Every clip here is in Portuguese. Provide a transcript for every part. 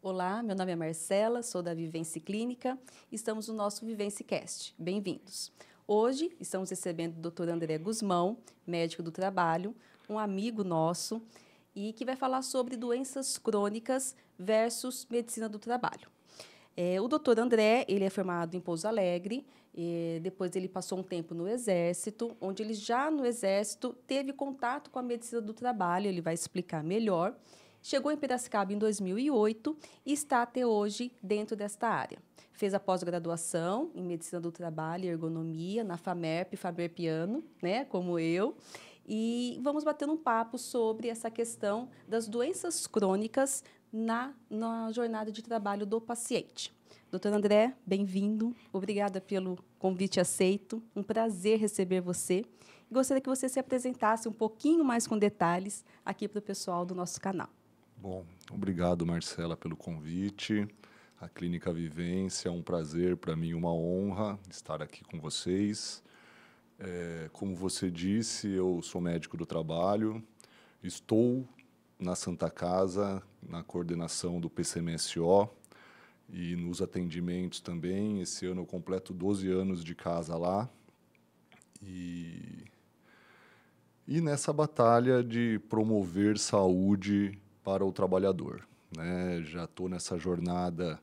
Olá, meu nome é Marcela, sou da Vivência Clínica. Estamos no nosso VivênciaCast. Bem-vindos. Hoje estamos recebendo o Dr. André Guzmão, médico do trabalho, um amigo nosso, e que vai falar sobre doenças crônicas versus medicina do trabalho. O Dr. André, ele é formado em Pouso Alegre, depois ele passou um tempo no Exército, onde ele já no Exército teve contato com a medicina do trabalho, ele vai explicar melhor. Chegou em Piracicaba em 2008 e está até hoje dentro desta área. Fez a pós-graduação em Medicina do Trabalho e Ergonomia na FAMERP-Faberpiano, né, como eu. E vamos bater um papo sobre essa questão das doenças crônicas na jornada de trabalho do paciente. Doutor André, bem-vindo. Obrigada pelo convite aceito. Um prazer receber você. Gostaria que você se apresentasse um pouquinho mais com detalhes aqui para o pessoal do nosso canal. Bom, obrigado, Marcela, pelo convite. A Clínica Vivência, é um prazer para mim, uma honra estar aqui com vocês. Como você disse, eu sou médico do trabalho, estou na Santa Casa, na coordenação do PCMSO e nos atendimentos também. Esse ano eu completo 12 anos de casa lá. E nessa batalha de promover saúde para o trabalhador, né? Já estou nessa jornada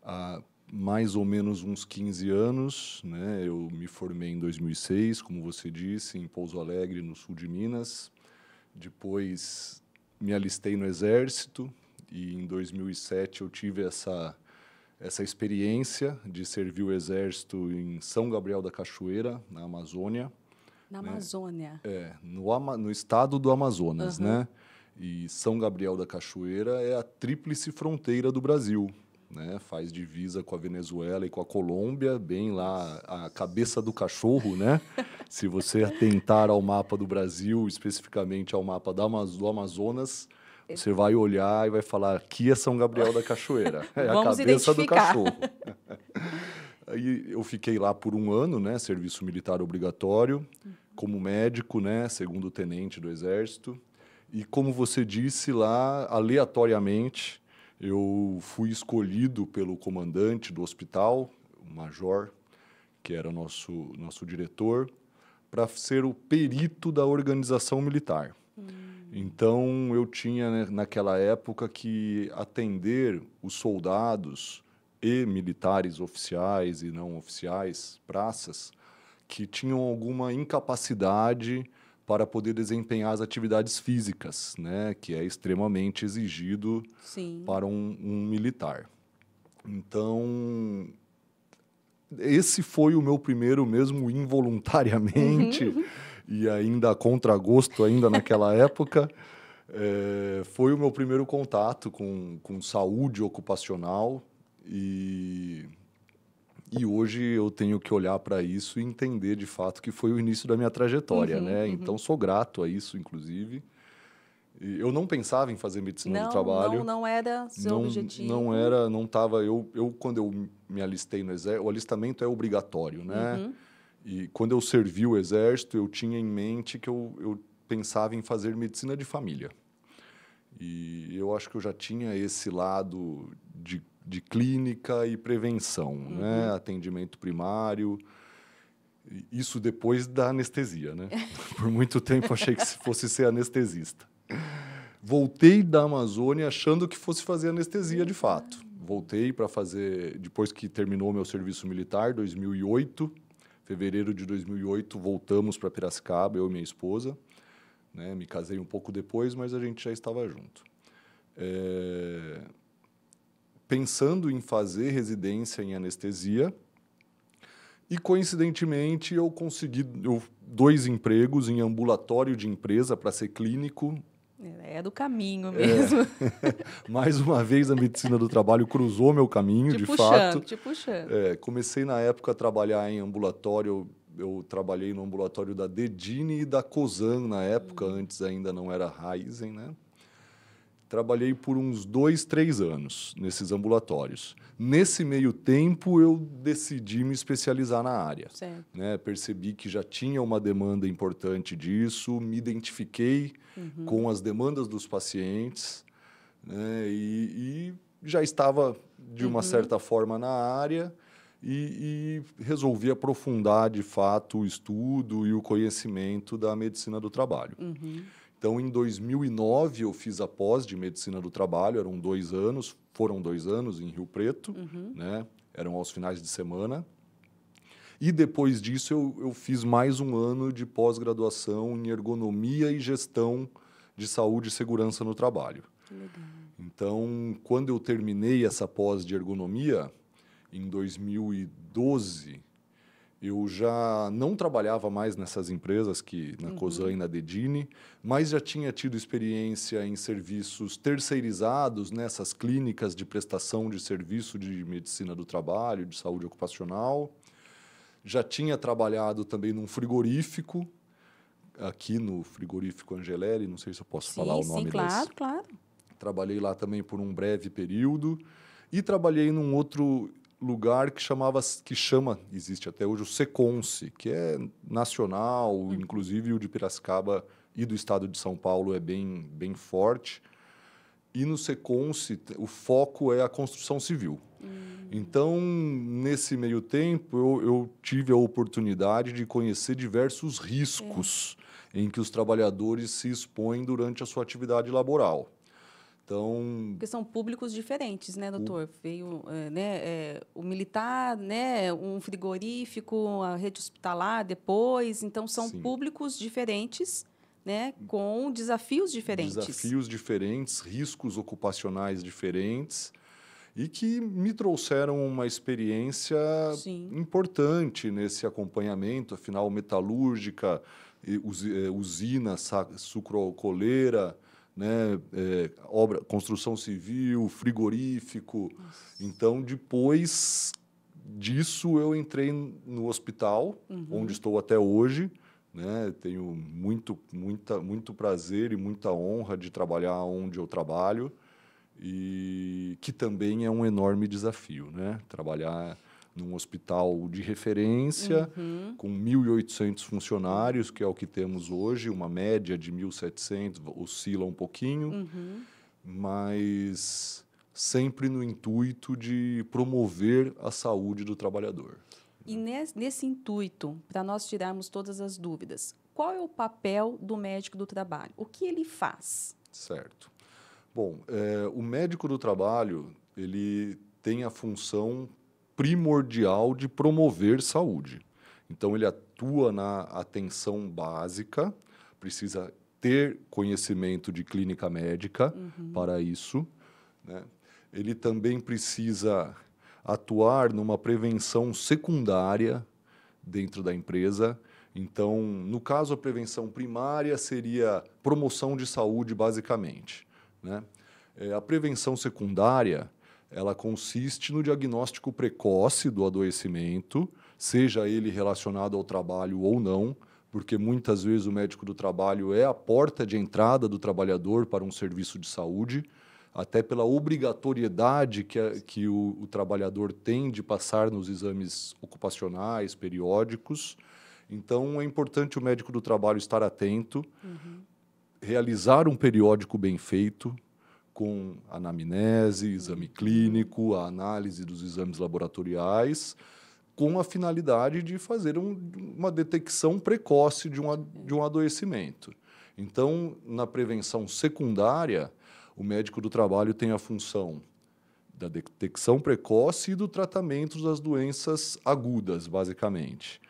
há mais ou menos uns 15 anos, né? Eu me formei em 2006, como você disse, em Pouso Alegre, no sul de Minas. Depois me alistei no Exército e em 2007 eu tive essa experiência de servir o Exército em São Gabriel da Cachoeira, na Amazônia. Na Amazônia? No estado do Amazonas, né? E São Gabriel da Cachoeira é a tríplice fronteira do Brasil, né? Faz divisa com a Venezuela e com a Colômbia, bem lá a cabeça do cachorro, né? Se você atentar ao mapa do Brasil, especificamente ao mapa do Amazonas, você vai olhar e vai falar, aqui é São Gabriel da Cachoeira. É a cabeça do cachorro. Aí eu fiquei lá por um ano, né? Serviço militar obrigatório, como médico, né? Segundo tenente do Exército. E como você disse lá, aleatoriamente, eu fui escolhido pelo comandante do hospital, o major, que era o nosso diretor, para ser o perito da organização militar. Então, eu tinha, né, naquela época, que atender os soldados e militares oficiais e não oficiais, praças, que tinham alguma incapacidade para poder desempenhar as atividades físicas, né, que é extremamente exigido para um militar. Então, esse foi o meu primeiro, mesmo involuntariamente, e ainda a contragosto, ainda naquela época, foi o meu primeiro contato com saúde ocupacional e hoje eu tenho que olhar para isso e entender, de fato, que foi o início da minha trajetória, né? Então, sou grato a isso, inclusive. E eu não pensava em fazer medicina do trabalho. Não era seu objetivo? Não estava... Quando eu me alistei no Exército, o alistamento é obrigatório, né? E quando eu servi o Exército, eu tinha em mente que eu pensava em fazer medicina de família. E eu acho que eu já tinha esse lado de clínica e prevenção, né? Atendimento primário, isso depois da anestesia, né? Por muito tempo achei que fosse ser anestesista. Voltei da Amazônia achando que fosse fazer anestesia de fato. Voltei para fazer, depois que terminou meu serviço militar, 2008, fevereiro de 2008, voltamos para Piracicaba, eu e minha esposa, né? Me casei um pouco depois, mas a gente já estava junto. Pensando em fazer residência em anestesia e, coincidentemente, eu consegui 2 empregos em ambulatório de empresa para ser clínico. É do caminho mesmo. Mais uma vez, a medicina do trabalho cruzou meu caminho, de fato. Te puxando. Comecei, na época, a trabalhar em ambulatório. Eu trabalhei no ambulatório da Dedini e da Cosan, na época, antes ainda não era Raizen, né? Trabalhei por uns 2, 3 anos nesses ambulatórios. Nesse meio tempo, eu decidi me especializar na área. Né? Percebi que já tinha uma demanda importante disso, me identifiquei com as demandas dos pacientes, né? E já estava, de uma certa forma, na área e resolvi aprofundar, de fato, o estudo e o conhecimento da medicina do trabalho. Então, em 2009, eu fiz a pós de medicina do trabalho, foram 2 anos em Rio Preto, né? Eram aos finais de semana. E depois disso, eu fiz mais um ano de pós-graduação em ergonomia e gestão de saúde e segurança no trabalho. Que legal. Então, quando eu terminei essa pós de ergonomia, em 2012, eu já não trabalhava mais nessas empresas, na Cosan e na Dedini, mas já tinha tido experiência em serviços terceirizados nessas clínicas de prestação de serviço de medicina do trabalho, de saúde ocupacional. Já tinha trabalhado também num frigorífico, aqui no frigorífico Angeleri, não sei se eu posso falar o nome Sim, claro, claro. Trabalhei lá também por um breve período e trabalhei num outro lugar existe até hoje, o Seconce, que é nacional, inclusive o de Piracicaba e do estado de São Paulo é bem forte. E no Seconce, o foco é a construção civil. Então, nesse meio tempo, eu tive a oportunidade de conhecer diversos riscos em que os trabalhadores se expõem durante a sua atividade laboral. Então, porque são públicos diferentes, né, doutor? Veio o militar, né, um frigorífico, a rede hospitalar depois. Então, são públicos diferentes, né, com desafios diferentes. Desafios diferentes, riscos ocupacionais diferentes e que me trouxeram uma experiência importante nesse acompanhamento. Afinal, metalúrgica, usina sucroalcooleira, né, construção civil, frigorífico. Então, depois disso, eu entrei no hospital, onde estou até hoje. Né? Tenho muito prazer e muita honra de trabalhar onde eu trabalho, e que também é um enorme desafio, né? Trabalhar num hospital de referência, com 1.800 funcionários, que é o que temos hoje, uma média de 1.700, oscila um pouquinho, mas sempre no intuito de promover a saúde do trabalhador. E nesse intuito, para nós tirarmos todas as dúvidas, qual é o papel do médico do trabalho? O que ele faz? Certo. Bom, o médico do trabalho, ele tem a função primordial de promover saúde. Então, ele atua na atenção básica, precisa ter conhecimento de clínica médica para isso, né? Ele também precisa atuar numa prevenção secundária dentro da empresa. Então, no caso, a prevenção primária seria promoção de saúde, basicamente, né? A prevenção secundária, ela consiste no diagnóstico precoce do adoecimento, seja ele relacionado ao trabalho ou não, porque muitas vezes o médico do trabalho é a porta de entrada do trabalhador para um serviço de saúde, até pela obrigatoriedade que o trabalhador tem de passar nos exames ocupacionais, periódicos. Então, é importante o médico do trabalho estar atento, realizar um periódico bem feito, com anamnese, exame clínico, a análise dos exames laboratoriais, com a finalidade de fazer uma detecção precoce de um adoecimento. Então, na prevenção secundária, o médico do trabalho tem a função da detecção precoce e do tratamento das doenças agudas, basicamente.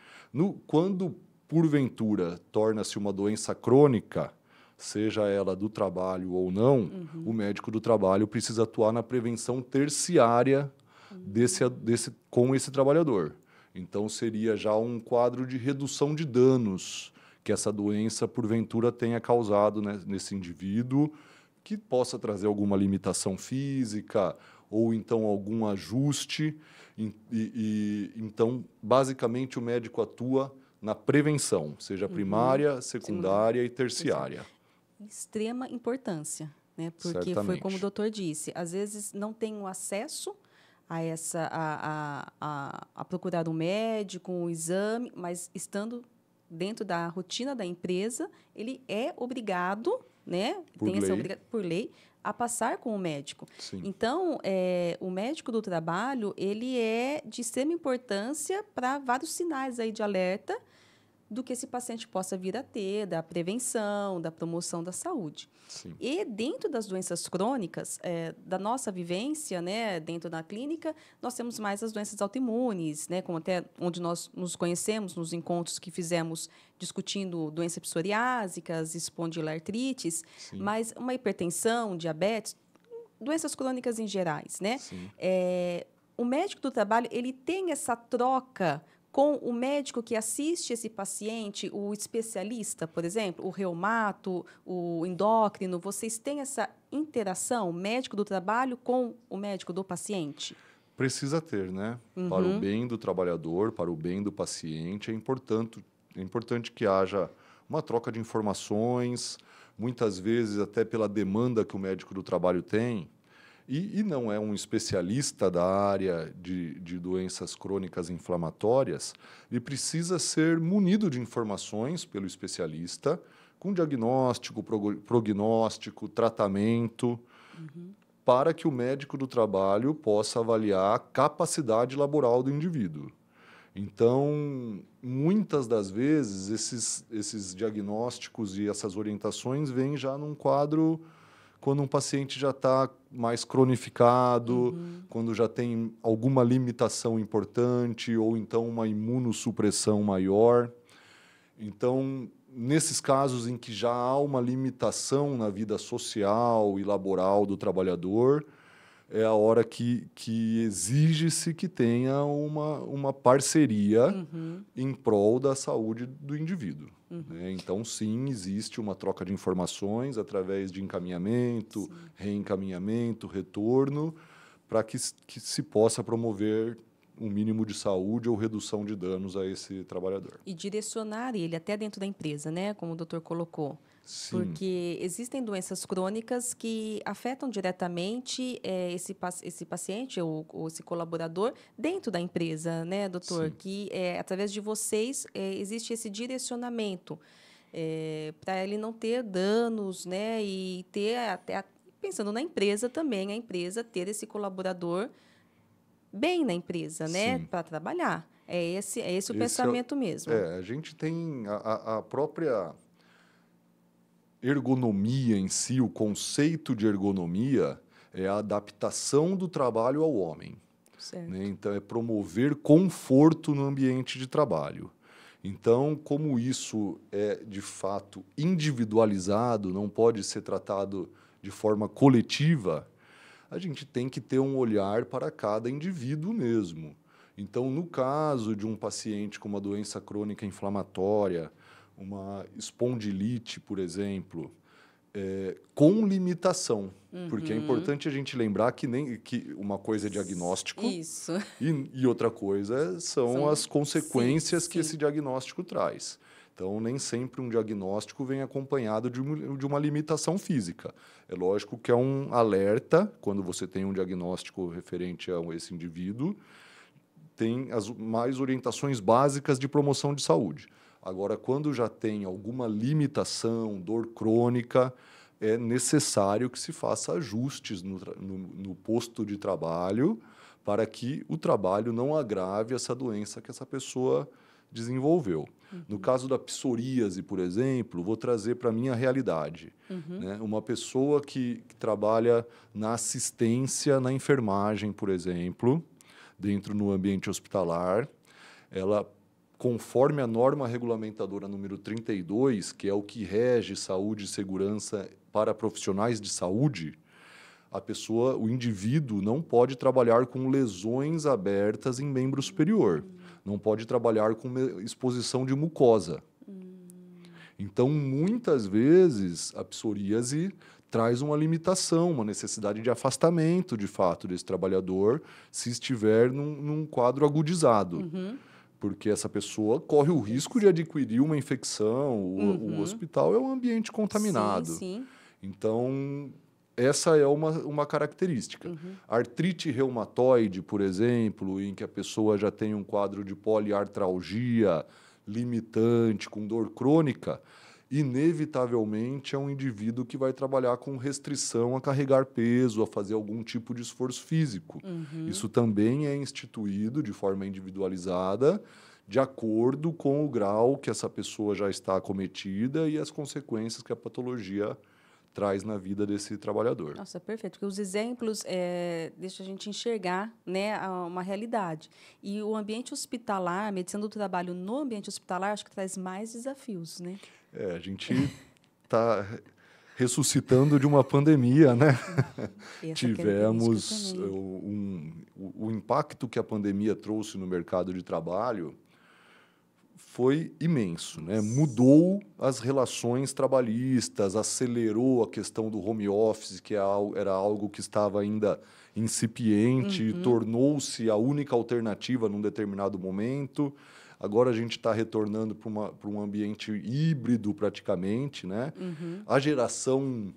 Quando, porventura, torna-se uma doença crônica, seja ela do trabalho ou não, o médico do trabalho precisa atuar na prevenção terciária com esse trabalhador. Então, seria já um quadro de redução de danos que essa doença, porventura, tenha causado, né, nesse indivíduo, que possa trazer alguma limitação física ou, então, algum ajuste. Então, basicamente, o médico atua na prevenção, seja primária, secundária e terciária. Extrema importância, né? Porque Certamente. foi como o doutor disse, às vezes não tem o acesso a procurar um médico, um exame, mas estando dentro da rotina da empresa, ele é obrigado, né? Por Tem essa lei. por lei, a passar com o médico. Sim. Então, o médico do trabalho, ele é de extrema importância para vários sinais aí de alerta do que esse paciente possa vir a ter, da prevenção, da promoção da saúde. Sim. E dentro das doenças crônicas, da nossa vivência, né, dentro da clínica, nós temos mais as doenças autoimunes, né, como até onde nós nos conhecemos, nos encontros que fizemos discutindo doenças psoriásicas, espondilartrites, Sim. mas uma hipertensão, diabetes, doenças crônicas em gerais, né? Sim. O médico do trabalho, ele tem essa troca com o médico que assiste esse paciente, o especialista, por exemplo, o reumato, o endócrino, vocês têm essa interação, médico do trabalho com o médico do paciente? Precisa ter, né? Para o bem do trabalhador, para o bem do paciente, é importante que haja uma troca de informações, muitas vezes até pela demanda que o médico do trabalho tem, e não é um especialista da área de doenças crônicas inflamatórias, ele precisa ser munido de informações pelo especialista, com diagnóstico, prognóstico, tratamento, para que o médico do trabalho possa avaliar a capacidade laboral do indivíduo. Então, muitas das vezes, esses diagnósticos e essas orientações vêm já num quadro quando um paciente já está mais cronificado, quando já tem alguma limitação importante ou então uma imunossupressão maior. Então, nesses casos em que já há uma limitação na vida social e laboral do trabalhador, é a hora que exige-se que tenha uma parceria em prol da saúde do indivíduo. Né? Então, sim, existe uma troca de informações através de encaminhamento, reencaminhamento, retorno, para que se possa promover um mínimo de saúde ou redução de danos a esse trabalhador. E direcionar ele até dentro da empresa, né? Como o doutor colocou. Sim. Porque existem doenças crônicas que afetam diretamente esse paciente ou esse colaborador dentro da empresa, né, doutor? Sim. Que através de vocês existe esse direcionamento para ele não ter danos, né? E ter até pensando na empresa também, a empresa ter esse colaborador bem na empresa, né, para trabalhar. É esse o pensamento mesmo. A gente tem a própria ergonomia em si, o conceito de ergonomia é a adaptação do trabalho ao homem. Certo. Né? Então, é promover conforto no ambiente de trabalho. Então, como isso é, de fato, individualizado, não pode ser tratado de forma coletiva, a gente tem que ter um olhar para cada indivíduo mesmo. Então, no caso de um paciente com uma doença crônica inflamatória, uma espondilite, por exemplo, com limitação. Porque é importante a gente lembrar que uma coisa é diagnóstico Isso. e outra coisa são as consequências que esse diagnóstico traz. Então, nem sempre um diagnóstico vem acompanhado de uma limitação física. É lógico que é um alerta, quando você tem um diagnóstico referente a esse indivíduo, tem as mais orientações básicas de promoção de saúde. Agora, quando já tem alguma limitação, dor crônica, é necessário que se faça ajustes no posto de trabalho para que o trabalho não agrave essa doença que essa pessoa desenvolveu. No caso da psoríase, por exemplo, vou trazer para a minha realidade. Né? Uma pessoa que trabalha na assistência, na enfermagem, por exemplo, dentro no ambiente hospitalar, ela, conforme a norma regulamentadora número 32, que é o que rege saúde e segurança para profissionais de saúde, o indivíduo não pode trabalhar com lesões abertas em membro superior, não pode trabalhar com exposição de mucosa. Então, muitas vezes, a psoríase traz uma limitação, uma necessidade de afastamento, de fato, desse trabalhador, se estiver num quadro agudizado. Porque essa pessoa corre o risco de adquirir uma infecção, o hospital é um ambiente contaminado. Sim. Então, essa é uma característica. Artrite reumatoide, por exemplo, em que a pessoa já tem um quadro de poliartralgia limitante, com dor crônica, inevitavelmente é um indivíduo que vai trabalhar com restrição a carregar peso, a fazer algum tipo de esforço físico. Isso também é instituído de forma individualizada, de acordo com o grau que essa pessoa já está acometida e as consequências que a patologia traz na vida desse trabalhador. Nossa, perfeito, porque os exemplos deixam a gente enxergar, né, uma realidade. E o ambiente hospitalar, a medicina do trabalho no ambiente hospitalar, acho que traz mais desafios, né? A gente está ressuscitando de uma pandemia, né? Essa Tivemos característica também. o impacto que a pandemia trouxe no mercado de trabalho foi imenso, né? Mudou as relações trabalhistas, acelerou a questão do home office, que era algo que estava ainda incipiente, e tornou-se a única alternativa num determinado momento. Agora a gente está retornando para um ambiente híbrido praticamente, né? A geração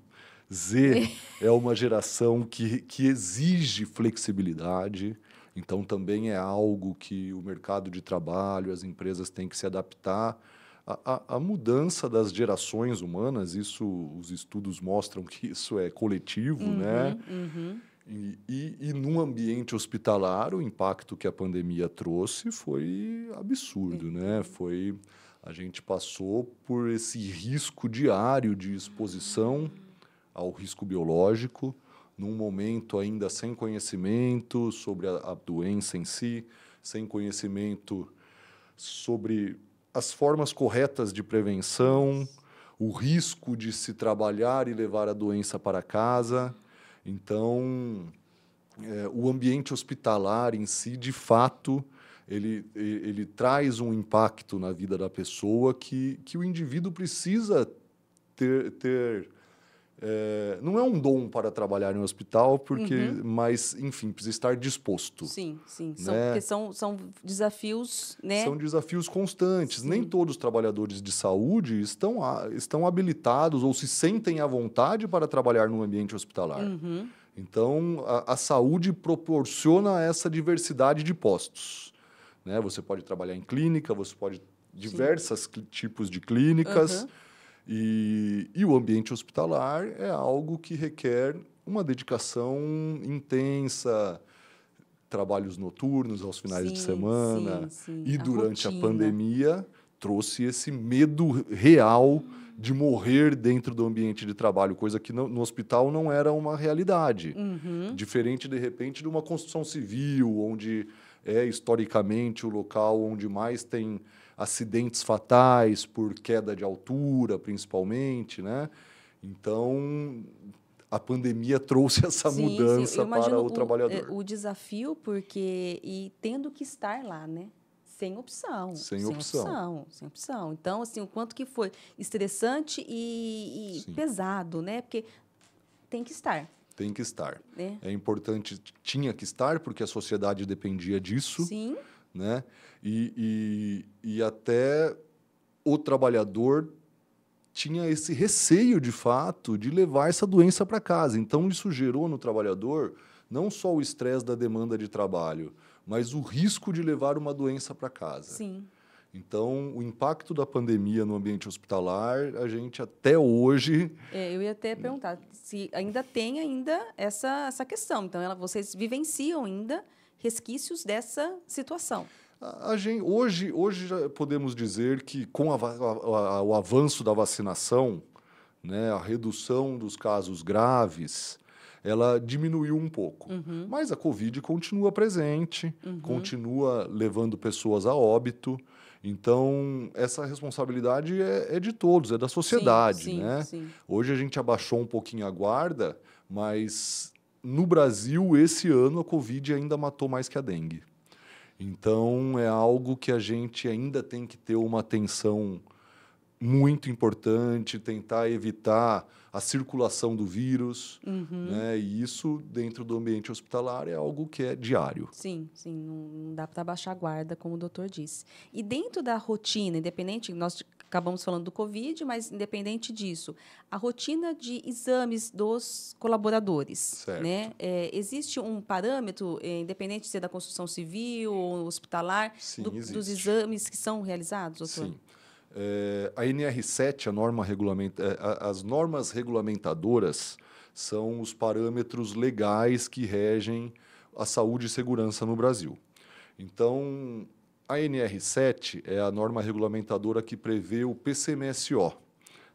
Z é uma geração que exige flexibilidade. Então, também é algo que o mercado de trabalho, as empresas têm que se adaptar. A mudança das gerações humanas, os estudos mostram que isso é coletivo, né? E num ambiente hospitalar, o impacto que a pandemia trouxe foi absurdo, né? A gente passou por esse risco diário de exposição ao risco biológico, num momento ainda sem conhecimento sobre a doença em si, sem conhecimento sobre as formas corretas de prevenção, o risco de se trabalhar e levar a doença para casa. Então, o ambiente hospitalar em si, de fato, ele traz um impacto na vida da pessoa que o indivíduo precisa ter não é um dom para trabalhar em um hospital, mas, enfim, precisa estar disposto. Sim, sim. Né? Porque são desafios, né? São desafios constantes. Sim. Nem todos os trabalhadores de saúde estão habilitados ou se sentem à vontade para trabalhar no ambiente hospitalar. Então, a saúde proporciona essa diversidade de postos. Né? Você pode trabalhar em clínica, você pode diversos tipos de clínicas. E o ambiente hospitalar é algo que requer uma dedicação intensa, trabalhos noturnos aos finais de semana. E durante a pandemia trouxe esse medo real de morrer dentro do ambiente de trabalho, coisa que no hospital não era uma realidade. Diferente, de repente, de uma construção civil, onde é historicamente o local onde mais tem acidentes fatais por queda de altura, principalmente, né? Então, a pandemia trouxe essa mudança para o trabalhador. O desafio, porque tendo que estar lá, né? Sem opção. Sem opção. Então, assim, o quanto que foi estressante e pesado, né? Porque tem que estar. Tem que estar. É importante, tinha que estar, porque a sociedade dependia disso. Sim. Né? E até o trabalhador tinha esse receio, de fato, de levar essa doença para casa. Então, isso gerou no trabalhador não só o estresse da demanda de trabalho, mas o risco de levar uma doença para casa. Sim. Então, o impacto da pandemia no ambiente hospitalar, a gente até hoje... eu ia até perguntar se ainda tem essa questão. Então, vocês vivenciam ainda resquícios dessa situação. Hoje já podemos dizer que, com o avanço da vacinação, né, a redução dos casos graves, ela diminuiu um pouco. Mas a Covid continua presente, continua levando pessoas a óbito. Então, essa responsabilidade é de todos, é da sociedade. Né? Hoje a gente abaixou um pouquinho a guarda, mas no Brasil, esse ano, a Covid ainda matou mais que a dengue. Então, é algo que a gente ainda tem que ter uma atenção muito importante, tentar evitar a circulação do vírus, né? E isso, dentro do ambiente hospitalar, é algo que é diário. Sim, não dá para baixar a guarda, como o doutor disse. E dentro da rotina, independente, nós acabamos falando do Covid, mas independente disso, a rotina de exames dos colaboradores, né? Existe um parâmetro, independente de ser da construção civil ou hospitalar, dos exames que são realizados, doutor? Sim. A NR7, as normas regulamentadoras, são os parâmetros legais que regem a saúde e segurança no Brasil. Então, a NR7 é a norma regulamentadora que prevê o PCMSO,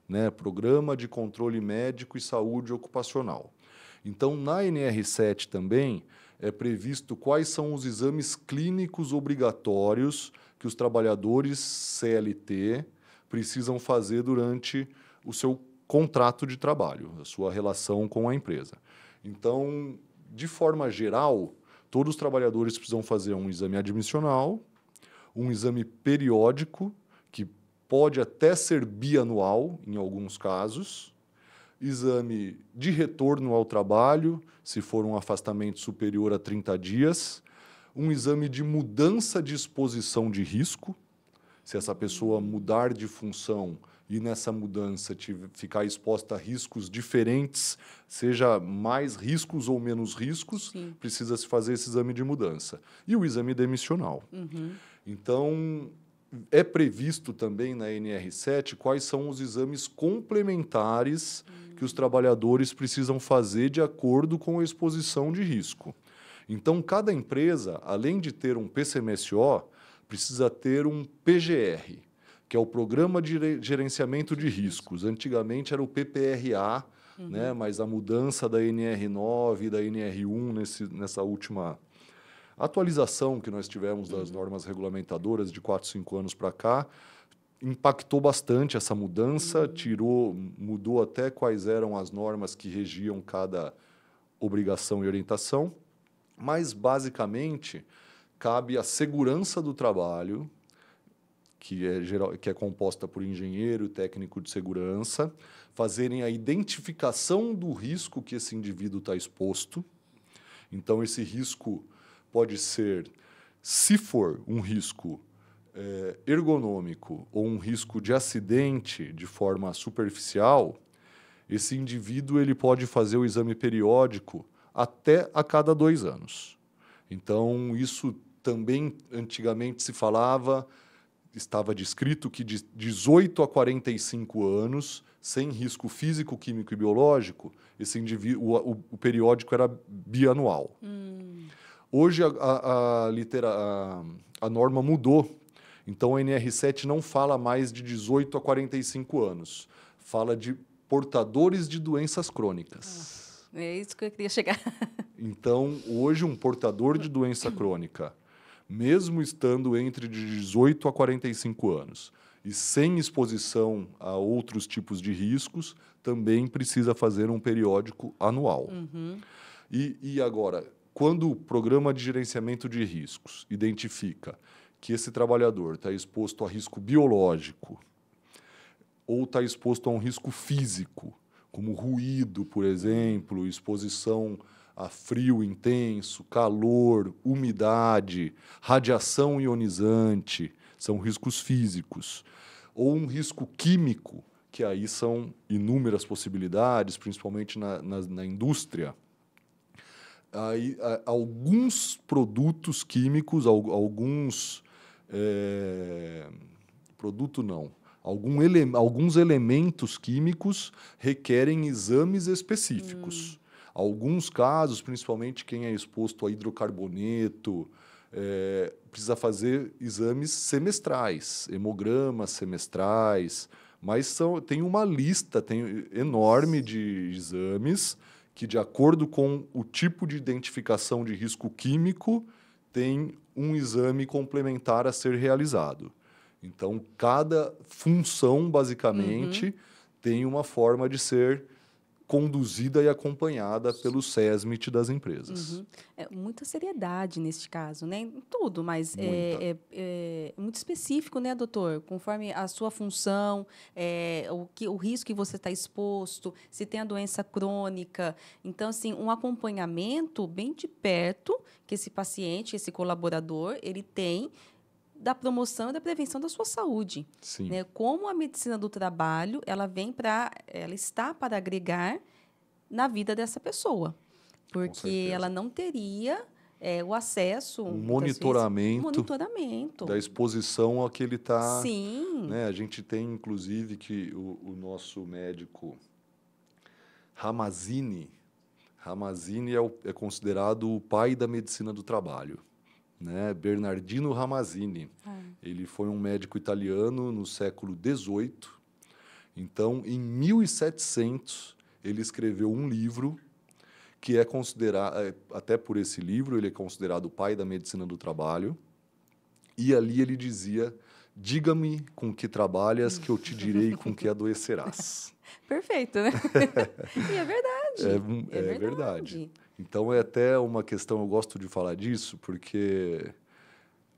né? Programa de Controle Médico e Saúde Ocupacional. Então, na NR7 também é previsto quais são os exames clínicos obrigatórios que os trabalhadores CLT precisam fazer durante o seu contrato de trabalho, a sua relação com a empresa. Então, de forma geral, todos os trabalhadores precisam fazer um exame admissional, um exame periódico, que pode até ser bianual, em alguns casos, exame de retorno ao trabalho, se for um afastamento superior a 30 dias, um exame de mudança de exposição de risco, se essa pessoa mudar de função e nessa mudança ficar exposta a riscos diferentes, seja mais riscos ou menos riscos, precisa-se fazer esse exame de mudança. E o exame demissional. Então, é previsto também na NR7 quais são os exames complementares que os trabalhadores precisam fazer de acordo com a exposição de risco. Então, cada empresa, além de ter um PCMSO, precisa ter um PGR, que é o Programa de Gerenciamento de Riscos. Antigamente era o PPRA, né? Mas a mudança da NR9 e da NR1 nessa última atualização que nós tivemos das normas regulamentadoras de 4, 5 anos para cá, impactou bastante essa mudança, mudou até quais eram as normas que regiam cada obrigação e orientação, mas, basicamente, cabe à segurança do trabalho, que é composta por engenheiro e técnico de segurança, fazerem a identificação do risco que esse indivíduo está exposto. Então, esse risco pode ser, se for um risco ergonômico ou um risco de acidente de forma superficial, esse indivíduo ele pode fazer o exame periódico até a cada 2 anos. Então, isso também antigamente se falava, estava descrito que de 18 a 45 anos, sem risco físico, químico e biológico, esse indivíduo, o periódico era bianual. Hoje a norma mudou. Então, a NR7 não fala mais de 18 a 45 anos. Fala de portadores de doenças crônicas. É isso que eu queria chegar. Então, hoje, um portador de doença crônica, mesmo estando entre de 18 a 45 anos e sem exposição a outros tipos de riscos, também precisa fazer um periódico anual. E agora, quando o Programa de Gerenciamento de Riscos identifica que esse trabalhador está exposto a risco biológico ou está exposto a um risco físico, como ruído, por exemplo, exposição a frio intenso, calor, umidade, radiação ionizante, são riscos físicos, ou um risco químico, que aí são inúmeras possibilidades, principalmente na indústria. Aí, alguns produtos químicos, alguns alguns elementos químicos requerem exames específicos. Alguns casos, principalmente quem é exposto a hidrocarboneto, precisa fazer exames semestrais, hemogramas semestrais, mas tem uma lista enorme de exames que, de acordo com o tipo de identificação de risco químico, tem um exame complementar a ser realizado. Então, cada função, basicamente, tem uma forma de ser conduzida e acompanhada pelo SESMIT das empresas. Muita seriedade neste caso, né? Em tudo, mas é muito específico, né, doutor? Conforme a sua função, o risco que você está exposto, se tem a doença crônica. Então, assim, um acompanhamento bem de perto que esse paciente, esse colaborador, ele tem da promoção e da prevenção da sua saúde. Sim. Né? Como a medicina do trabalho, ela está para agregar na vida dessa pessoa. Porque ela não teria o acesso... Um muitas vezes, monitoramento. da exposição a que ele está... Sim. Né? A gente tem, inclusive, que o nosso médico Ramazzini é considerado o pai da medicina do trabalho. Né? Bernardino Ramazzini. Ele foi um médico italiano no século XVIII. Então, em 1700, ele escreveu um livro que é considerado, até por esse livro, ele é considerado o pai da medicina do trabalho. E ali ele dizia: diga-me com que trabalhas, que eu te direi com que adoecerás. Perfeito, né? E é verdade. É verdade. Então, é até uma questão, eu gosto de falar disso, porque,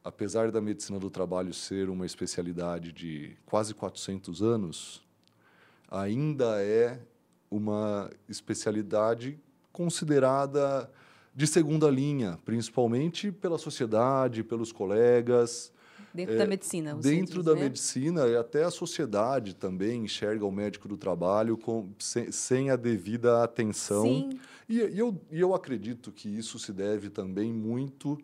apesar da medicina do trabalho ser uma especialidade de quase 400 anos, ainda é uma especialidade considerada de segunda linha, principalmente pela sociedade, pelos colegas. Dentro da medicina, você Dentro diz, da né? medicina, e até a sociedade também enxerga o médico do trabalho sem a devida atenção. Sim. E eu acredito que isso se deve também muito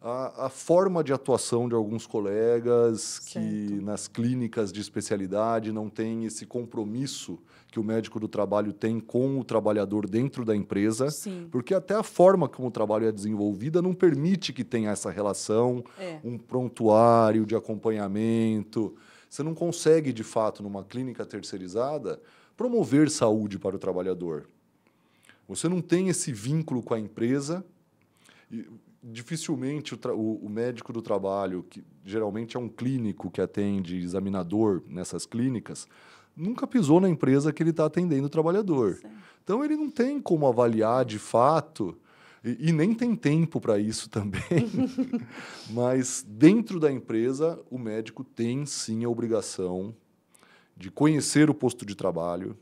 à forma de atuação de alguns colegas que, nas clínicas de especialidade, não têm esse compromisso que o médico do trabalho tem com o trabalhador dentro da empresa. Sim. Porque até a forma como o trabalho é desenvolvida não permite que tenha essa relação, um prontuário de acompanhamento. Você não consegue, de fato, numa clínica terceirizada, promover saúde para o trabalhador. Você não tem esse vínculo com a empresa. Dificilmente o médico do trabalho, que geralmente é um clínico que atende examinador nessas clínicas, nunca pisou na empresa que ele está atendendo o trabalhador. Certo. Então, ele não tem como avaliar de fato, e nem tem tempo para isso também. Mas, dentro da empresa, o médico tem, sim, a obrigação de conhecer o posto de trabalho,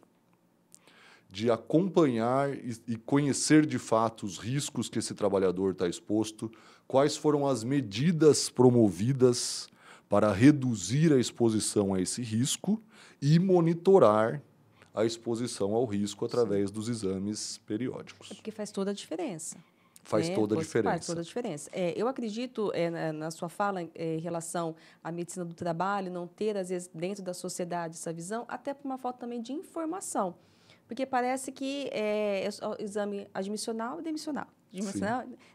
de acompanhar e conhecer de fato os riscos que esse trabalhador está exposto, quais foram as medidas promovidas para reduzir a exposição a esse risco e monitorar a exposição ao risco através dos exames periódicos. É porque faz toda a diferença. Faz toda a diferença. Faz toda a diferença. Eu acredito, na sua fala, em relação à medicina do trabalho, não ter, às vezes, dentro da sociedade essa visão, até por uma falta também de informação. Porque parece que é o exame admissional e demissional,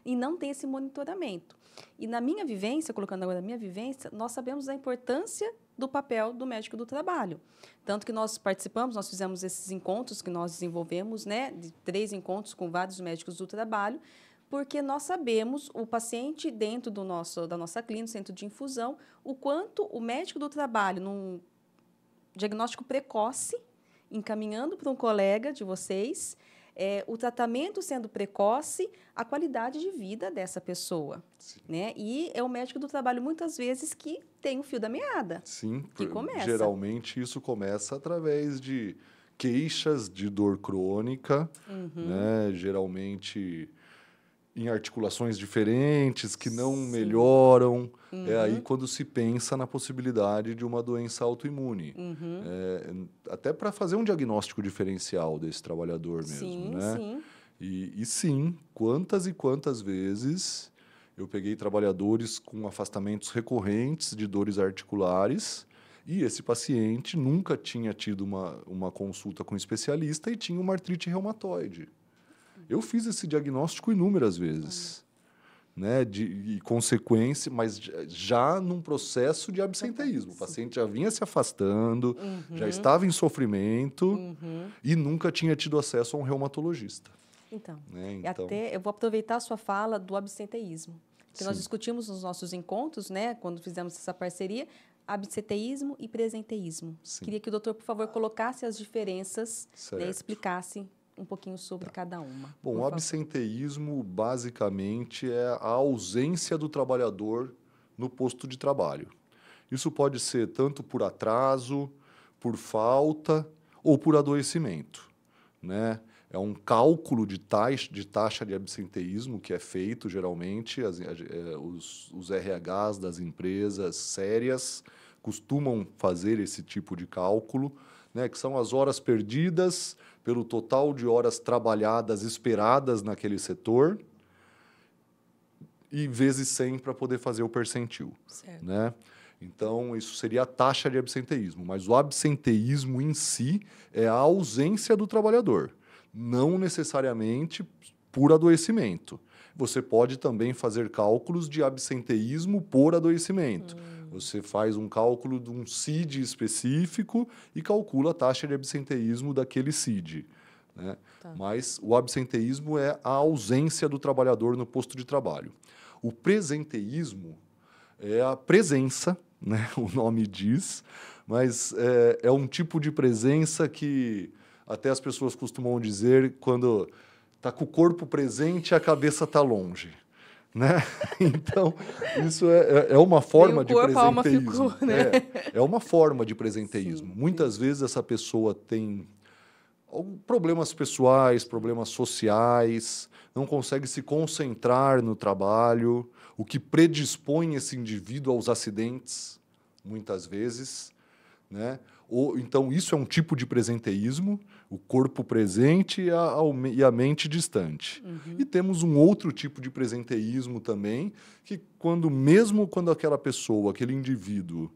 e não tem esse monitoramento. E na minha vivência, colocando agora a minha vivência, nós sabemos da importância do papel do médico do trabalho. Tanto que nós participamos, nós fizemos esses encontros que nós desenvolvemos, né, de 3 encontros com vários médicos do trabalho, porque nós sabemos, o paciente dentro da nossa clínica, centro de infusão, o quanto o médico do trabalho, num diagnóstico precoce, encaminhando para um colega de vocês, o tratamento sendo precoce, a qualidade de vida dessa pessoa. Né? E é o médico do trabalho, muitas vezes, que tem o fio da meada. Sim, que começa. Geralmente isso começa através de queixas de dor crônica, né? Geralmente em articulações diferentes que não melhoram. É aí quando se pensa na possibilidade de uma doença autoimune. Até para fazer um diagnóstico diferencial desse trabalhador mesmo. Né? Sim. E sim, quantas e quantas vezes eu peguei trabalhadores com afastamentos recorrentes de dores articulares e esse paciente nunca tinha tido uma consulta com um especialista e tinha uma artrite reumatoide. Eu fiz esse diagnóstico inúmeras vezes, né, de consequência, mas já num processo de absenteísmo. O paciente já vinha se afastando, já estava em sofrimento e nunca tinha tido acesso a um reumatologista. Então, né? até eu vou aproveitar a sua fala do absenteísmo, que nós discutimos nos nossos encontros, né, quando fizemos essa parceria, absenteísmo e presenteísmo. Queria que o doutor, por favor, colocasse as diferenças, né, explicasse um pouquinho sobre cada uma. Bom, o absenteísmo, basicamente, é a ausência do trabalhador no posto de trabalho. Isso pode ser tanto por atraso, por falta ou por adoecimento. Né? É um cálculo de taxa de absenteísmo que é feito, geralmente, os RHs das empresas sérias costumam fazer esse tipo de cálculo, né, que são as horas perdidas pelo total de horas trabalhadas esperadas naquele setor, e vezes 100 para poder fazer o percentil. Certo. Né? Então, isso seria a taxa de absenteísmo. Mas o absenteísmo em si é a ausência do trabalhador, não necessariamente por adoecimento. Você pode também fazer cálculos de absenteísmo por adoecimento. Você faz um cálculo de um CID específico e calcula a taxa de absenteísmo daquele CID. Né? Tá. Mas o absenteísmo é a ausência do trabalhador no posto de trabalho. O presenteísmo é a presença, né? O nome diz, mas é um tipo de presença que até as pessoas costumam dizer quando está com o corpo presente e a cabeça está longe. Né? Então, isso é uma forma de corpo, a alma presenteísmo. ficou, né? É uma forma de presenteísmo. Sim, Muitas vezes essa pessoa tem problemas pessoais, problemas sociais, não consegue se concentrar no trabalho, o que predispõe esse indivíduo aos acidentes, muitas vezes. Né? Então, isso é um tipo de presenteísmo, o corpo presente e a mente distante. E temos um outro tipo de presenteísmo também, que mesmo quando aquela pessoa, aquele indivíduo,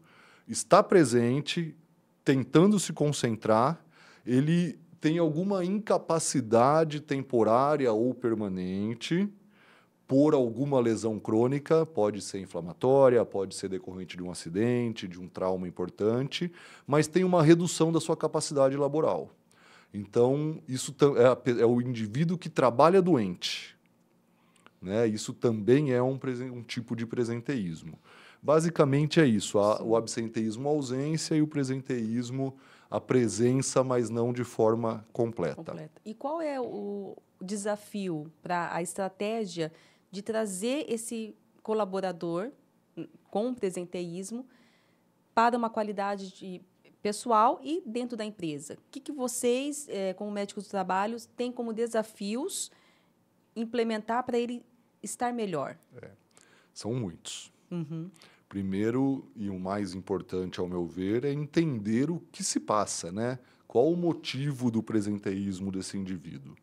está presente, tentando se concentrar, ele tem alguma incapacidade temporária ou permanente por alguma lesão crônica, pode ser inflamatória, pode ser decorrente de um acidente, de um trauma importante, mas tem uma redução da sua capacidade laboral. Então, isso é o indivíduo que trabalha doente. Né? Isso também é um tipo de presenteísmo. Basicamente é isso, o absenteísmo a ausência e o presenteísmo a presença, mas não de forma completa. E qual é o desafio para a estratégia de trazer esse colaborador com presenteísmo para uma qualidade pessoal e dentro da empresa? O que vocês, como médicos do trabalho, têm como desafios implementar para ele estar melhor? São muitos. Primeiro, e o mais importante, ao meu ver, é entender o que se passa, né? Qual o motivo do presenteísmo desse indivíduo,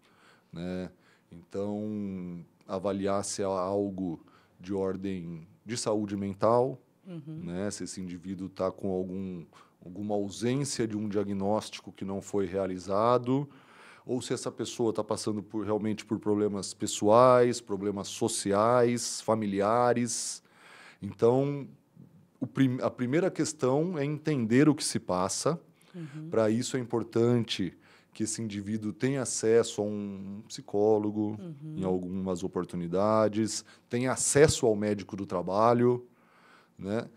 né? Então, avaliar se é algo de ordem de saúde mental, né? Se esse indivíduo está com alguma ausência de um diagnóstico que não foi realizado, ou se essa pessoa está passando realmente por problemas pessoais, problemas sociais, familiares. Então, a primeira questão é entender o que se passa. Para isso é importante que esse indivíduo tenha acesso a um psicólogo em algumas oportunidades, tenha acesso ao médico do trabalho, né?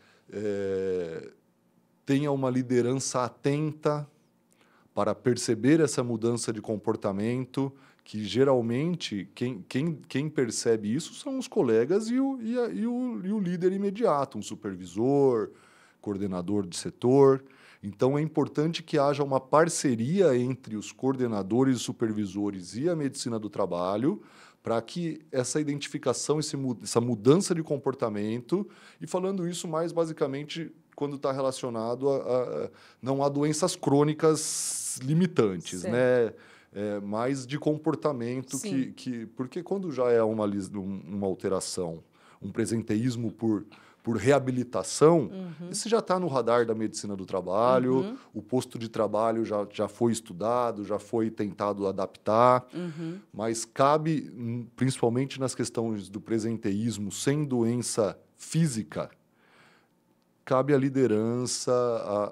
Tenha uma liderança atenta para perceber essa mudança de comportamento, que geralmente quem percebe isso são os colegas e o líder imediato, um supervisor, coordenador de setor. Então, é importante que haja uma parceria entre os coordenadores e supervisores e a medicina do trabalho para que essa identificação, essa mudança de comportamento, e falando isso mais basicamente quando está relacionado não a doenças crônicas limitantes, né? Mais de comportamento, porque quando já é uma alteração, um presenteísmo por reabilitação, isso já está no radar da medicina do trabalho, o posto de trabalho já foi estudado, já foi tentado adaptar, mas cabe, principalmente nas questões do presenteísmo sem doença física, cabe à liderança,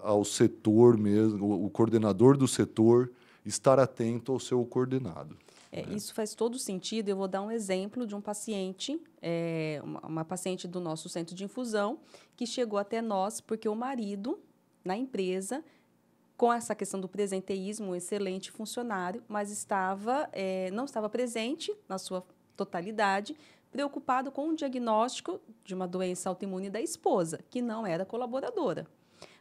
ao setor mesmo, o coordenador do setor, estar atento ao seu coordenado. Né? Isso faz todo sentido. Eu vou dar um exemplo de um paciente, uma paciente do nosso centro de infusão, que chegou até nós porque o marido, na empresa, com essa questão do presenteísmo, um excelente funcionário, mas não estava presente na sua totalidade, preocupado com o diagnóstico de uma doença autoimune da esposa, que não era colaboradora.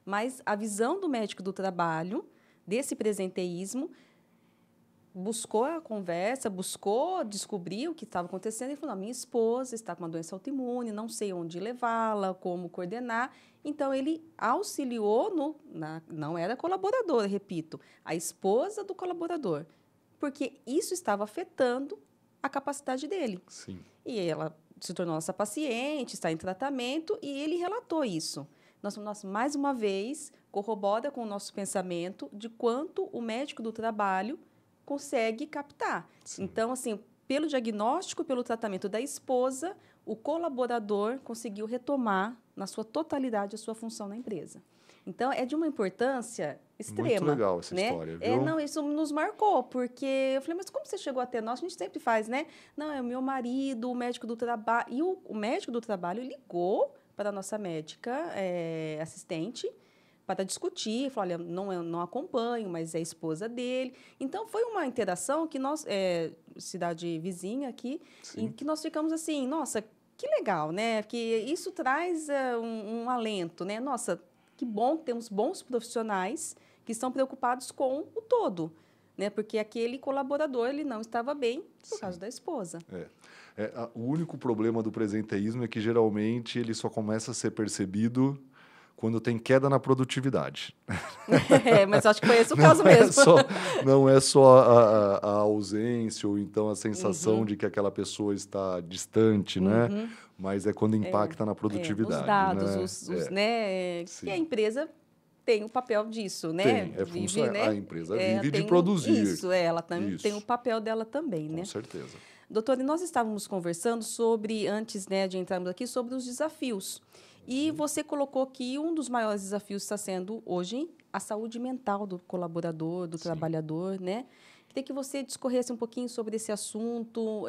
Mas a visão do médico do trabalho, desse presenteísmo, buscou a conversa, buscou descobrir o que estava acontecendo e falou, minha esposa está com uma doença autoimune, não sei onde levá-la, como coordenar. Então, ele auxiliou, não era colaboradora, repito, a esposa do colaborador, porque isso estava afetando a capacidade dele. Sim. E ela se tornou nossa paciente, está em tratamento, e ele relatou isso. Nós, mais uma vez, corrobora com o nosso pensamento de quanto o médico do trabalho consegue captar. Sim. Então, assim, pelo diagnóstico, pelo tratamento da esposa, o colaborador conseguiu retomar, na sua totalidade, a sua função na empresa. Então, é de uma importância extrema. Muito legal essa né? história, viu? Não, isso nos marcou, porque eu falei, mas como você chegou até nós? A gente sempre faz, né? Não, é o meu marido, o médico do trabalho. E o médico do trabalho ligou para a nossa médica assistente para discutir, falou, olha, não acompanho, mas é a esposa dele. Então, foi uma interação que nós, cidade vizinha aqui, em que nós ficamos assim, nossa, que legal, né? Porque isso traz um alento, né? Nossa, que bom que temos bons profissionais que estão preocupados com o todo, né? Porque aquele colaborador ele não estava bem por causa da esposa. O único problema do presenteísmo é que, geralmente, ele só começa a ser percebido quando tem queda na produtividade. Mas acho que foi esse o caso mesmo. Não é só a ausência ou então a sensação de que aquela pessoa está distante, né? Mas é quando impacta na produtividade. Os dados, né? Que a empresa tem o papel disso, né? Vive, né? A empresa vive de produzir. Isso, ela tem o papel dela também, né? Com certeza. Doutora, nós estávamos conversando sobre, antes, né, de entrarmos aqui, sobre os desafios. E você colocou que um dos maiores desafios está sendo, hoje, a saúde mental do colaborador, do trabalhador, né? Queria que você discorresse um pouquinho sobre esse assunto,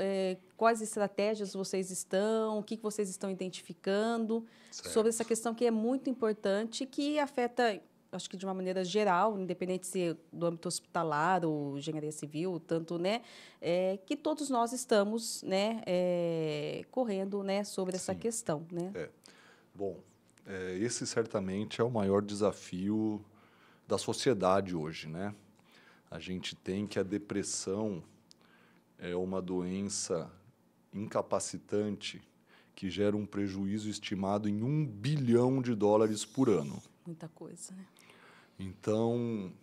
quais estratégias vocês estão, o que vocês estão identificando, sobre essa questão que é muito importante, que afeta, acho que de uma maneira geral, independente se do âmbito hospitalar ou engenharia civil, tanto, né, que todos nós estamos, né, correndo, né, sobre essa questão, né? Bom, esse certamente é o maior desafio da sociedade hoje, né? A gente tem que a depressão é uma doença incapacitante que gera um prejuízo estimado em $1 bilhão por ano. Muita coisa, né? Então,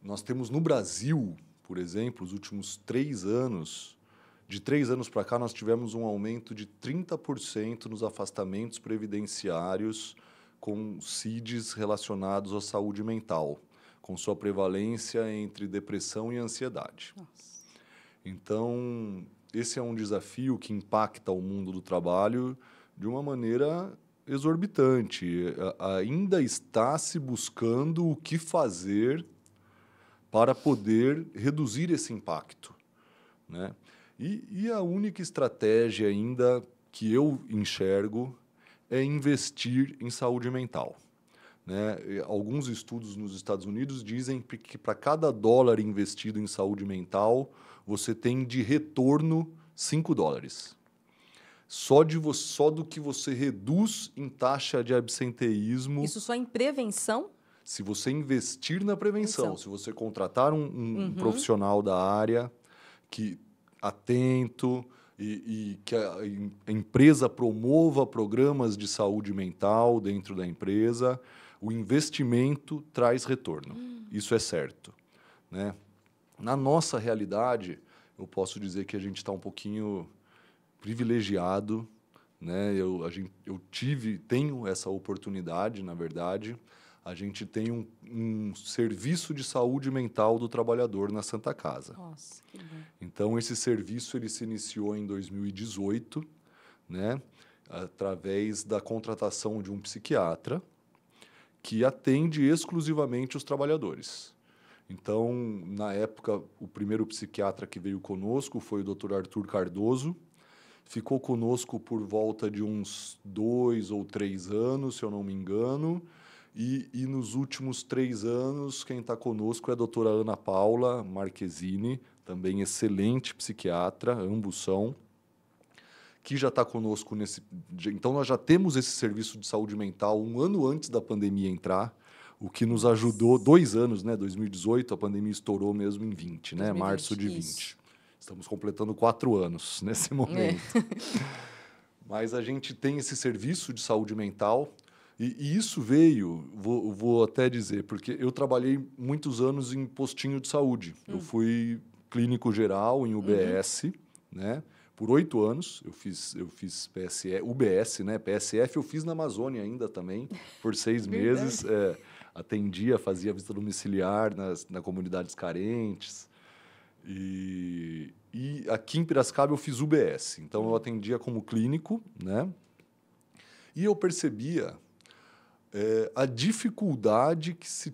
nós temos no Brasil, por exemplo, os últimos 3 anos, de 3 anos para cá, nós tivemos um aumento de 30% nos afastamentos previdenciários com CIDs relacionados à saúde mental, com sua prevalência entre depressão e ansiedade. Nossa. Então, esse é um desafio que impacta o mundo do trabalho de uma maneira exorbitante. Ainda está se buscando o que fazer para poder reduzir esse impacto, né? E a única estratégia ainda que eu enxergo é investir em saúde mental, né? Alguns estudos nos Estados Unidos dizem que para cada $1 investido em saúde mental, você tem de retorno $5. Só do que você reduz em taxa de absenteísmo. Isso só em prevenção? Se você investir na prevenção, se você contratar um profissional da área que atento e que a empresa promova programas de saúde mental dentro da empresa, o investimento traz retorno. Isso é certo, né? Na nossa realidade, eu posso dizer que a gente está um pouquinho privilegiado, né? Tenho essa oportunidade, na verdade. A gente tem um serviço de saúde mental do trabalhador na Santa Casa. Nossa, que bom. Então, esse serviço ele se iniciou em 2018, né, através da contratação de um psiquiatra que atende exclusivamente os trabalhadores. Então, na época, o primeiro psiquiatra que veio conosco foi o Dr. Arthur Cardoso. Ficou conosco por volta de uns 2 ou 3 anos, se eu não me engano. E nos últimos 3 anos, quem está conosco é a doutora Ana Paula Marquezine, também excelente psiquiatra, ambos são, que já está conosco nesse... Então, nós já temos esse serviço de saúde mental 1 ano antes da pandemia entrar, o que nos ajudou 2 anos, né? 2018, a pandemia estourou mesmo em 20, né? 2020, Março de 20. Isso. Estamos completando 4 anos nesse momento. Mas a gente tem esse serviço de saúde mental. E isso veio, vou até dizer, porque eu trabalhei muitos anos em postinho de saúde. Eu fui clínico geral em UBS, né? por 8 anos. Eu fiz PSE, UBS, né? PSF eu fiz na Amazônia ainda também, por 6 meses. Atendia, fazia visita domiciliar nas comunidades carentes. E aqui em Piracicaba eu fiz UBS. Então, eu atendia como clínico, né? E eu percebia a dificuldade que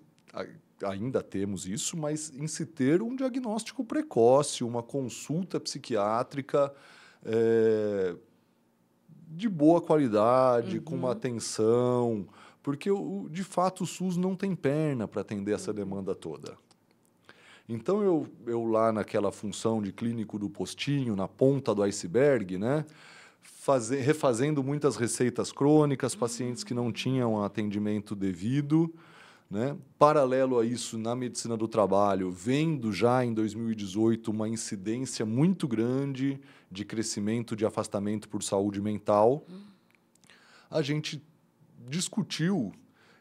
ainda temos isso, mas em se ter um diagnóstico precoce, uma consulta psiquiátrica de boa qualidade, com uma atenção, porque, de fato, o SUS não tem perna para atender essa demanda toda. Então, eu lá naquela função de clínico do postinho, na ponta do iceberg, né, refazendo muitas receitas crônicas, pacientes que não tinham atendimento devido, né? Paralelo a isso, na medicina do trabalho, vendo já em 2018 uma incidência muito grande de crescimento de afastamento por saúde mental, a gente discutiu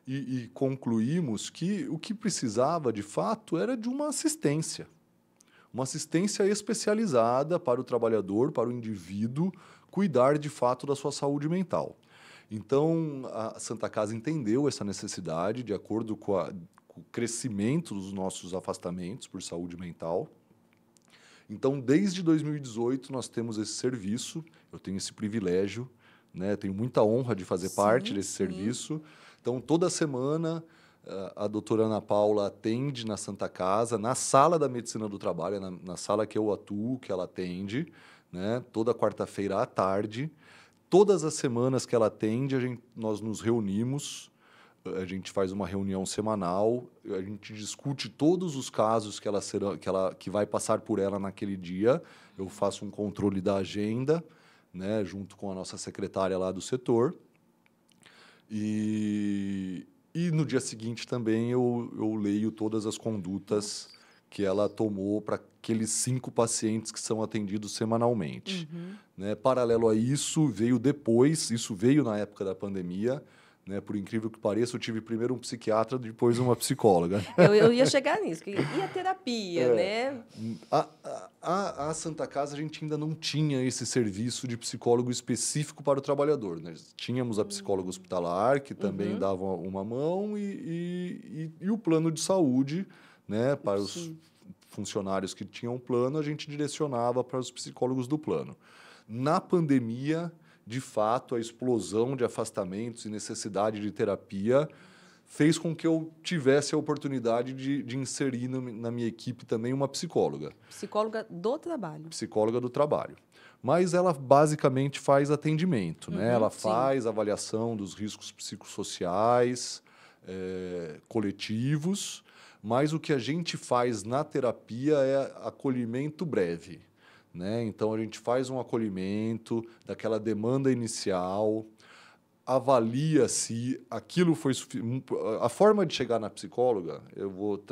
e concluímos que o que precisava, de fato, era de uma assistência especializada para o trabalhador, para o indivíduo, cuidar, de fato, da sua saúde mental. Então, a Santa Casa entendeu essa necessidade, de acordo com o crescimento dos nossos afastamentos por saúde mental. Então, desde 2018, nós temos esse serviço, eu tenho esse privilégio, né? Tenho muita honra de fazer parte desse serviço. Então, toda semana, a doutora Ana Paula atende na Santa Casa, na sala da medicina do trabalho, na sala que eu atuo, que ela atende, né? Toda quarta-feira à tarde. Todas as semanas que ela atende, nós nos reunimos, a gente faz uma reunião semanal, a gente discute todos os casos que vai passar por ela naquele dia. Eu faço um controle da agenda, né, junto com a nossa secretária lá do setor. E no dia seguinte também eu leio todas as condutas que ela tomou para aqueles 5 pacientes que são atendidos semanalmente. Né? Paralelo a isso, isso veio na época da pandemia, né? Por incrível que pareça, eu tive primeiro um psiquiatra, depois uma psicóloga. Eu ia chegar nisso, e a terapia, né? A Santa Casa, a gente ainda não tinha esse serviço de psicólogo específico para o trabalhador. Nós tínhamos a psicóloga hospitalar, que também dava uma mão, e o plano de saúde, né, para os funcionários que tinham plano, a gente direcionava para os psicólogos do plano. Na pandemia, de fato, a explosão de afastamentos e necessidade de terapia fez com que eu tivesse a oportunidade de inserir na minha equipe também uma psicóloga. Psicóloga do trabalho. Psicóloga do trabalho. Mas ela basicamente faz atendimento, né? Ela faz avaliação dos riscos psicossociais, coletivos, mas o que a gente faz na terapia é acolhimento breve, né? Então, a gente faz um acolhimento daquela demanda inicial, avalia se aquilo foi suficiente. A forma de chegar na psicóloga, eu vou,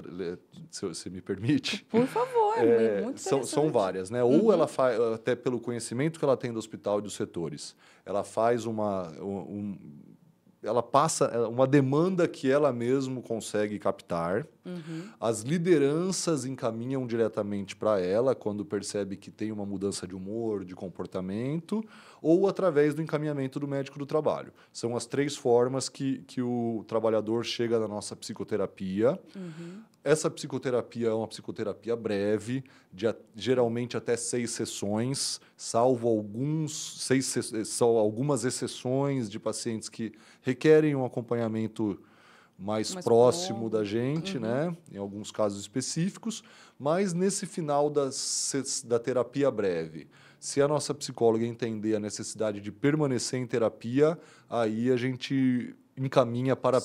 se você me permite... Por favor, muito são várias, né? Ou ela faz, até pelo conhecimento que ela tem do hospital e dos setores, ela faz ela passa uma demanda que ela mesma consegue captar. As lideranças encaminham diretamente para ela quando percebe que tem uma mudança de humor, de comportamento, ou através do encaminhamento do médico do trabalho. São as 3 formas que o trabalhador chega na nossa psicoterapia. Essa psicoterapia é uma psicoterapia breve, geralmente até 6 sessões, salvo algumas exceções de pacientes que requerem um acompanhamento mais próximo da gente, né? Em alguns casos específicos, mas nesse final da terapia breve, se a nossa psicóloga entender a necessidade de permanecer em terapia, aí a gente encaminha para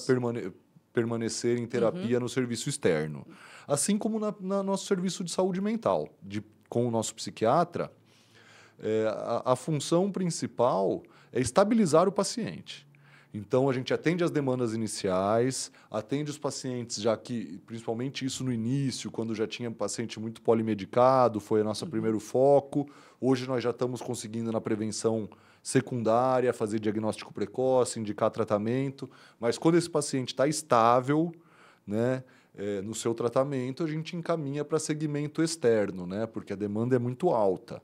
permanecer em terapia no serviço externo. Assim como no nosso serviço de saúde mental, com o nosso psiquiatra, a função principal é estabilizar o paciente. Então, a gente atende as demandas iniciais, atende os pacientes, já que, principalmente isso no início, quando já tinha paciente muito polimedicado, foi o nosso primeiro foco. Hoje, nós já estamos conseguindo, na prevenção secundária, fazer diagnóstico precoce, indicar tratamento. Mas, quando esse paciente está estável, né, no seu tratamento, a gente encaminha para segmento externo, né, porque a demanda é muito alta.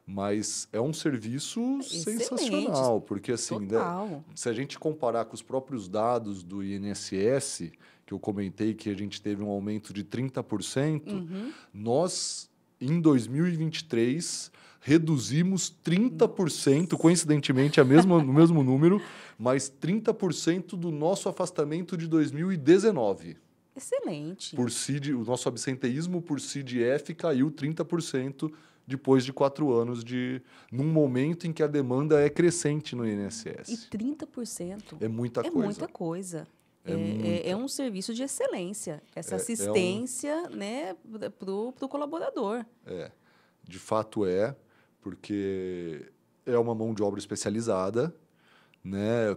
Mas é um serviço Excelente. sensacional, porque assim, né, Total. se a gente comparar com os próprios dados do INSS, que eu comentei que a gente teve um aumento de 30%, nós, em 2023, reduzimos 30%, coincidentemente o mesmo número, mas 30% do nosso afastamento de 2019. Excelente. O nosso absenteísmo por CID-F caiu 30% depois de 4 anos, num momento em que a demanda é crescente no E INSS. 30%. É muita É coisa. muita coisa. É muita. É um serviço de excelência, essa É assistência, né, para o colaborador. De fato porque é uma mão de obra especializada, né,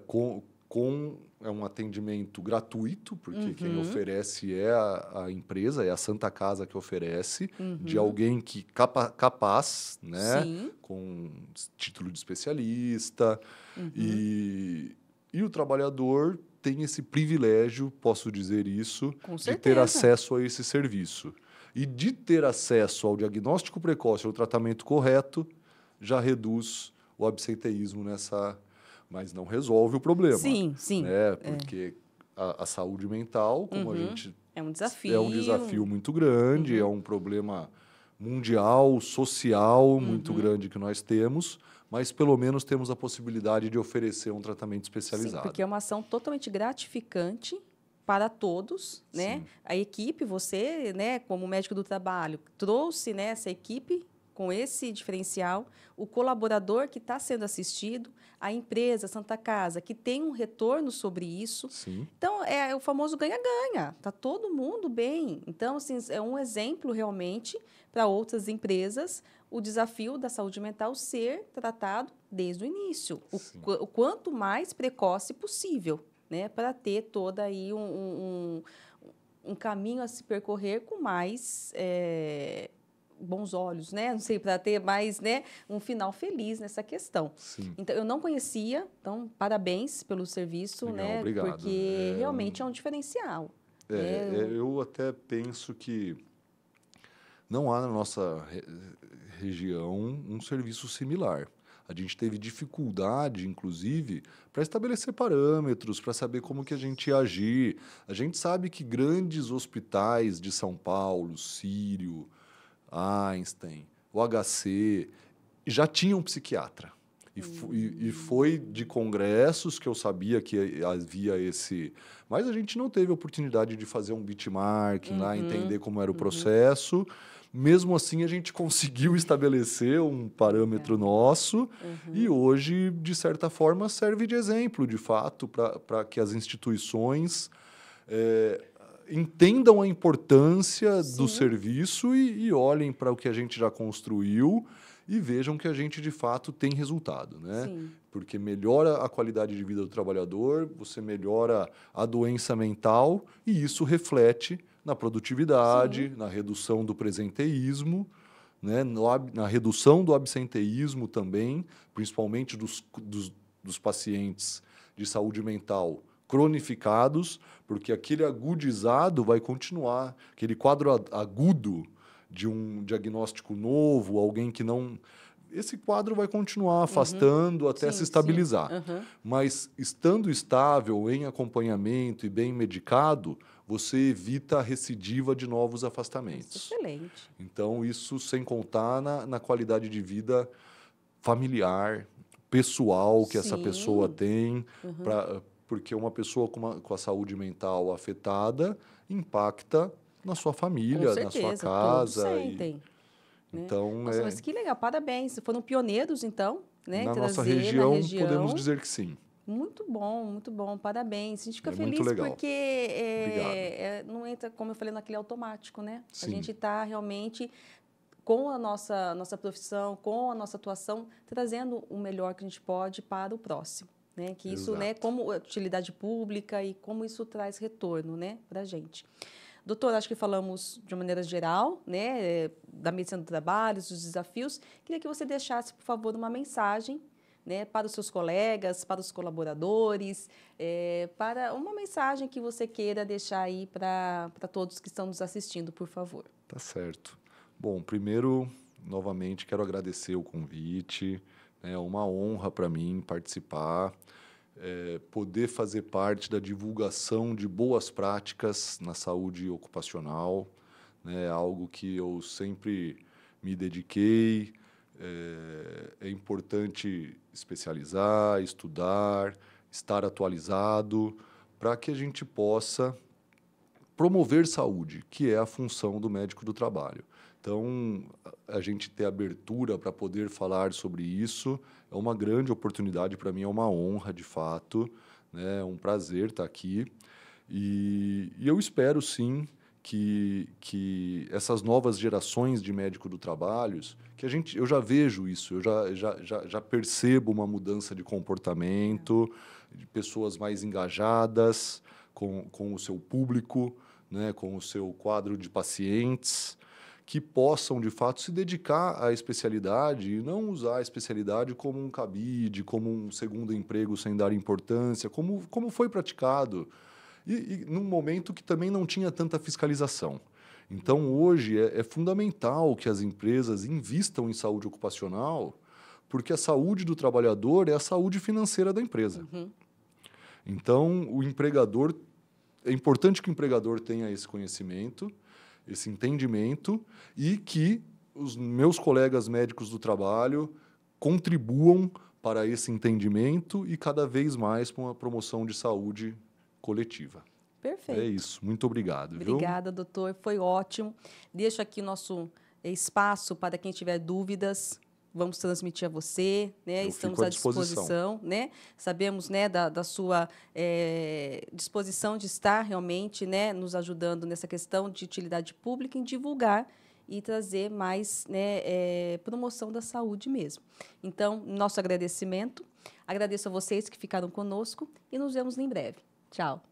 é um atendimento gratuito, porque quem oferece é a empresa, é a Santa Casa que oferece, de alguém que capaz, né, Sim. com título de especialista, e o trabalhador tem esse privilégio, posso dizer isso, Com de ter certeza. acesso a esse serviço. E de ter acesso ao diagnóstico precoce, ao tratamento correto, já reduz o absenteísmo mas não resolve o problema. Sim, sim. Né? Porque a saúde mental, como a gente... É um desafio. É um desafio muito grande, é um problema mundial, social muito grande que nós temos, mas pelo menos temos a possibilidade de oferecer um tratamento especializado. Sim, porque é uma ação totalmente gratificante para todos, né? A equipe, você, né, como médico do trabalho, trouxe, né, essa equipe com esse diferencial, o colaborador que está sendo assistido, a empresa, Santa Casa, que tem um retorno sobre isso. Sim. Então, é o famoso ganha-ganha. Está todo mundo bem. Então, assim, é um exemplo realmente para outras empresas o desafio da saúde mental ser tratado desde o início, o quanto mais precoce possível, né, para ter todo aí um caminho a se percorrer com mais bons olhos, né? Não sei, para ter mais, né, um final feliz nessa questão. Sim. Então, eu não conhecia, então, parabéns pelo serviço, Legal, né? obrigado. Porque realmente é um diferencial. Eu até penso que não há na nossa região um serviço similar. A gente teve dificuldade, inclusive, para estabelecer parâmetros, para saber como que a gente ia agir. A gente sabe que grandes hospitais de São Paulo, Sírio, Einstein, o HC, já tinham psiquiatra. E foi de congressos que eu sabia que havia esse... Mas a gente não teve a oportunidade de fazer um benchmarking lá, entender como era o processo. Mesmo assim, a gente conseguiu estabelecer um parâmetro nosso e hoje, de certa forma, serve de exemplo, de fato, para que as instituições entendam a importância do serviço e olhem para o que a gente já construiu e vejam que a gente, de fato, tem resultado, né? Sim. Porque melhora a qualidade de vida do trabalhador, você melhora a doença mental e isso reflete na produtividade, na redução do presenteísmo, né? Na redução do absenteísmo também, principalmente dos pacientes de saúde mental cronificados, porque aquele agudizado vai continuar, aquele quadro agudo de um diagnóstico novo, alguém que não... Esse quadro vai continuar afastando até se estabilizar. Mas, estando estável, em acompanhamento e bem medicado, você evita a recidiva de novos afastamentos. Excelente. Então, isso sem contar na qualidade de vida familiar, pessoal que essa pessoa tem, porque uma pessoa com a saúde mental afetada impacta na sua família, na sua casa. Todos sentem. Então, Nossa, mas que legal, parabéns. Foram pioneiros, então, né? na nossa trazer região, na região, podemos dizer que sim. Muito bom, parabéns. A gente fica Muito feliz legal. porque não entra, como eu falei, naquele automático, né? Sim. A gente está realmente com a nossa profissão, com a nossa atuação, trazendo o melhor que a gente pode para o próximo. Né? Que isso, né, como utilidade pública e como isso traz retorno, né, para a gente. Doutor, acho que falamos de uma maneira geral, né, da medicina do trabalho, dos desafios. Queria que você deixasse, por favor, uma mensagem, né, para os seus colegas, para os colaboradores, para uma mensagem que você queira deixar aí para todos que estão nos assistindo, por favor. Tá certo. Bom, primeiro, novamente, quero agradecer o convite. É uma honra para mim participar, poder fazer parte da divulgação de boas práticas na saúde ocupacional, né? Algo que eu sempre me dediquei. É importante especializar, estudar, estar atualizado, para que a gente possa promover saúde, que é a função do médico do trabalho. Então, a gente ter abertura para poder falar sobre isso é uma grande oportunidade para mim, é uma honra, de fato, né? É um prazer estar aqui. E eu espero, sim, que essas novas gerações de médico do trabalho, eu já vejo isso, eu já percebo uma mudança de comportamento, de pessoas mais engajadas com o seu público, né, com o seu quadro de pacientes, que possam, de fato, se dedicar à especialidade e não usar a especialidade como um cabide, como um segundo emprego sem dar importância, como foi praticado, e num momento que também não tinha tanta fiscalização. Então, hoje, é fundamental que as empresas invistam em saúde ocupacional, porque a saúde do trabalhador é a saúde financeira da empresa. Uhum. Então, é importante que o empregador tenha esse conhecimento, esse entendimento, e que os meus colegas médicos do trabalho contribuam para esse entendimento e cada vez mais para uma promoção de saúde coletiva. Perfeito. É isso. Muito obrigado. Obrigada, doutor. Foi ótimo. Deixo aqui o nosso espaço para quem tiver dúvidas. Vamos transmitir a você, né? Estamos à disposição, né? Sabemos, né, da sua disposição de estar realmente, né, nos ajudando nessa questão de utilidade pública em divulgar e trazer mais, né, promoção da saúde mesmo. Então, nosso agradecimento. Agradeço a vocês que ficaram conosco e nos vemos em breve. Tchau.